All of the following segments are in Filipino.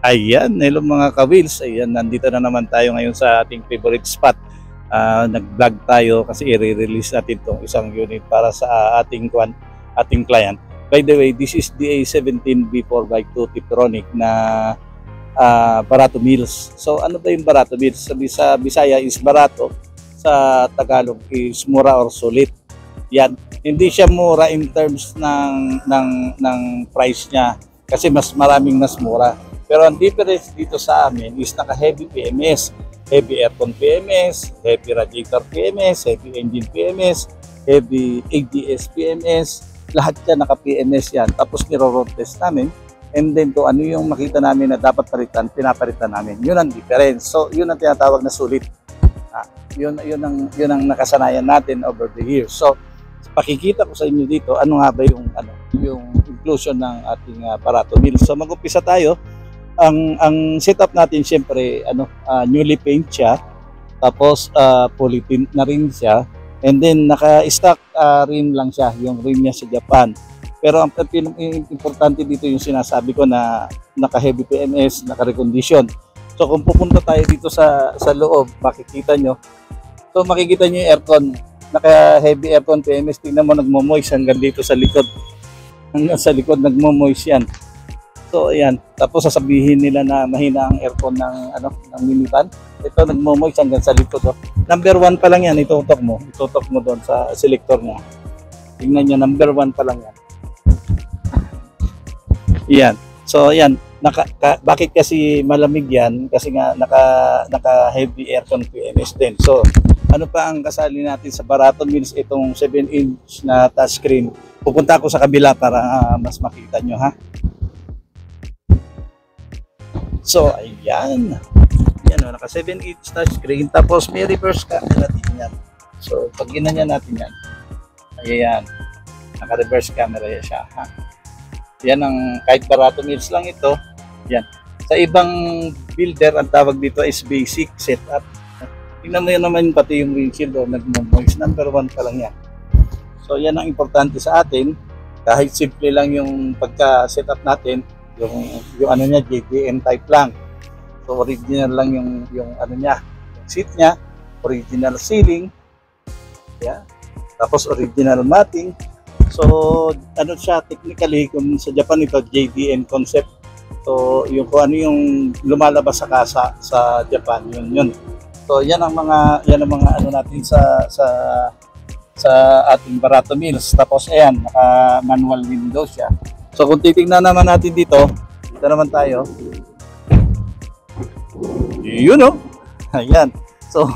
Ayan, hello mga ka-wheels. Ayan, nandito na naman tayo ngayon sa ating favorite spot. Nag-vlog tayo kasi i-release natin itong isang unit para sa ating client. By the way, this is the A17B4x2 Tiptronic na Barato Mills. So ano ba yung Barato Mills? Sa Bisaya is barato, sa Tagalog is mura or sulit. Yan, hindi siya mura in terms ng price niya kasi mas maraming mas mura. Pero ang difference dito sa amin is naka-heavy PMS, heavy aircon PMS, heavy radiator PMS, heavy engine PMS, heavy ABS PMS, lahat yan naka-PMS yan. Tapos niro-road test namin, and then kung ano yung makita namin na dapat palitan, pinapalitan namin. Yun ang difference. So yun ang tinatawag na sulit. Yun ang nakasanayan natin over the years. So pakikita ko sa inyo dito ano nga ba yung inclusion ng ating Barato Mills. So mag-umpisa tayo. Ang setup natin syempre newly paint siya, tapos fully tint na rin siya, and then naka-stock rim lang siya, yung rim niya sa Japan. Pero ang importante dito yung sinasabi ko na naka-heavy PMS, naka-recondition. So kung pupunta tayo dito sa loob, makikita nyo. So makikita nyo yung aircon, naka-heavy aircon PMS. Tingnan mo, nagmo-moist hanggang dito sa likod. Hanggang sa likod nagmo-moist yan. So ayan, tapos sasabihin nila na mahina ang aircon ng minivan. Ito nagmo-moist hanggang sa likod. Number 1 pa lang yan, itutok mo doon sa selector niya. Tingnan niyo, number 1 pa lang yan. Yan. So ayan, bakit kasi malamig yan? Kasi nga naka heavy aircon PMS din. So ano pa ang kasali natin sa Barato Mills, itong 7-inch na touchscreen. Pupunta ako sa kabila para mas makita nyo, ha. So ayan, naka 7-inch touchscreen, tapos may reverse camera din yan. So pag ginanyan natin yan, ayan, naka reverse camera yan siya, ha. Yan ang kahit Barato Mills lang ito. Yan, sa ibang builder ang tawag dito is basic setup. Tingnan mo yan naman, pati yung windshield nagmo-moist, number 1 pa lang yan. So yan ang importante sa atin, kahit simple lang yung pagka-setup natin. Yung ano niya, JDM type lang. So original lang yung ano niya, yung seat niya, original ceiling. Yeah. Tapos original matting. So ano siya technically, kung sa Japan ito JDM concept. So yung kung ano yung lumalabas sa kasa sa Japan, yun. So yan ang mga ano natin sa ating Barato Mills. Tapos ayan, naka manual window siya. So kung titingnan naman natin dito naman tayo. Yun, oh. Ayan. So,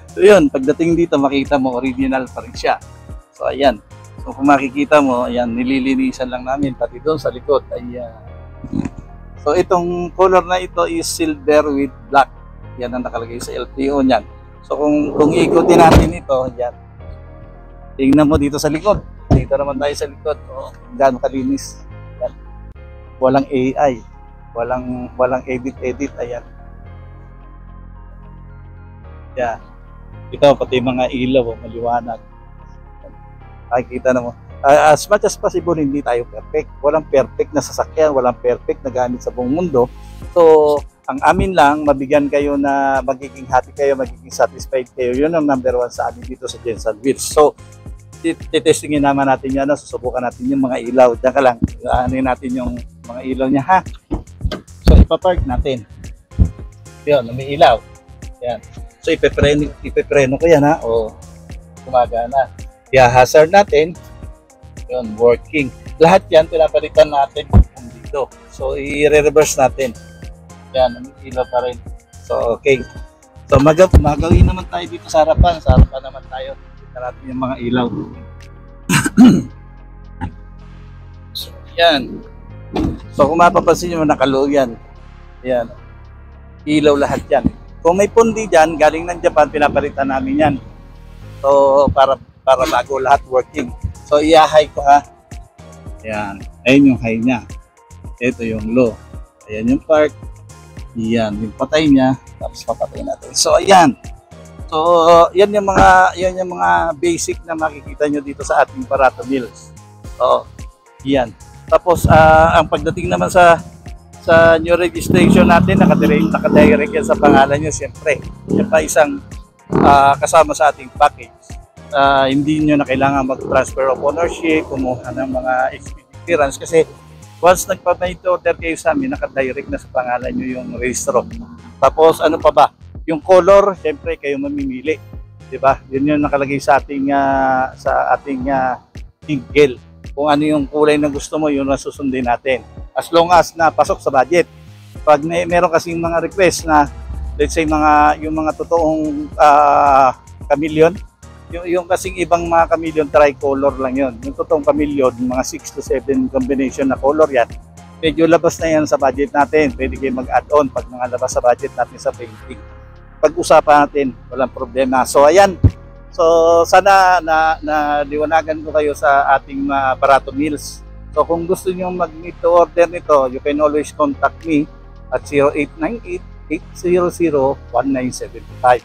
so yun, pagdating dito makita mo original pa rin siya. So ayan. So kung makikita mo, ayan, nililinisan lang namin pati doon sa likod. Ayan. So itong color na ito is silver with black. Yan ang nakalagay sa LTO niyan. So kung ikutin natin ito, ayan. Tingnan mo dito sa likod. Dito naman tayo sa likod. Oh, gaano kalinis. Ayan. Walang AI. Walang edit. Ayan. Yeah. Ito pati mga ilaw, maliwanag. Makikita na mo. As much as possible, hindi tayo perfect. Walang perfect na sasakyan, walang perfect na gamit sa buong mundo. So, ang amin lang, mabigyan kayo na magiging happy kayo, magiging satisfied kayo. Yun ang number 1 sa amin dito sa Jensen Wheels. So, titestingin naman natin yan, susubukan natin yung mga ilaw. Diyan ka lang, aanin natin yung mga ilaw niya, ha. So ipapark natin. Yun, may ilaw. Yan. So ipepreno ko yan, ha. O, gumagana. I-hazard natin. Yun, working. Lahat yan, pinapalitan natin dito. So i-reverse natin. Yan, may ilaw pa rin. So okay. So magawin naman tayo dito sa harapan. Sa harapan naman tayo. Natin yung mga ilaw. So, yan. So, kung mapapansin nyo, nakaloog yan. Yan. Ilaw lahat yan. Kung may pundi dyan, galing ng Japan, pinapalitan namin yan. So, para bago lahat working. So, i-high ko, ha. Yan. Ayun yung high niya. Ito yung low. Ayan yung park. Yan. Yung patay niya. Tapos papatay natin. So, ayan. So, yan yung mga basic na makikita nyo dito sa ating Barato Mills. So, yan. Tapos, ang pagdating naman sa sa new registration natin, nakadirect yan sa pangalan nyo, siyempre. Yan pa isang kasama sa ating package. Hindi nyo na kailangan mag-transfer of ownership, kumuha ng mga expedient clearance kasi once nagpa-made order kayo sa amin, nakadirect na sa pangalan nyo yung registro. Tapos ano pa ba? Yung color, siyempre kayo mamimili. Diba? Yun yung nakalagay sa ating tigel. Kung ano yung kulay na gusto mo, yun ang susundin natin. As long as na pasok sa budget. Pag meron kasing mga request na, let's say yung mga totoong chameleon, yung kasing ibang mga chameleon, tricolor lang yun. Yung totoong chameleon, mga 6 to 7 combination na color yan, medyo labas na yan sa budget natin. Pwede kayo mag-add-on pag mga labas sa budget natin sa painting. Pag-usapan natin, walang problema. So ayan, so sana na liwanagan ko kayo sa ating Barato Mills. So kung gusto niyo mag-need to order nito, you can always contact me at 0898-800-1975.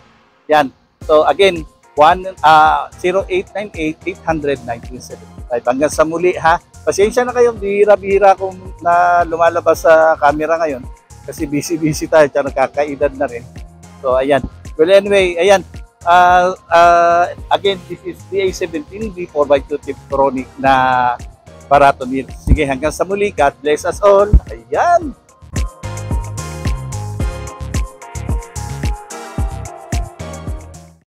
Yan. So again, 0898-800-1975. Hanggang sa muli ha. Pasensya na kayo, bihira-bihira kung na lumalabas sa camera ngayon kasi busy-busy tayo, tsaka nakakaedad na rin. So ayan. Well anyway, ayan. Again, this is DA17 B4x2 Tiptronic na Barato Mills. Sige, hanggang sa muli. God bless us all. Ayan.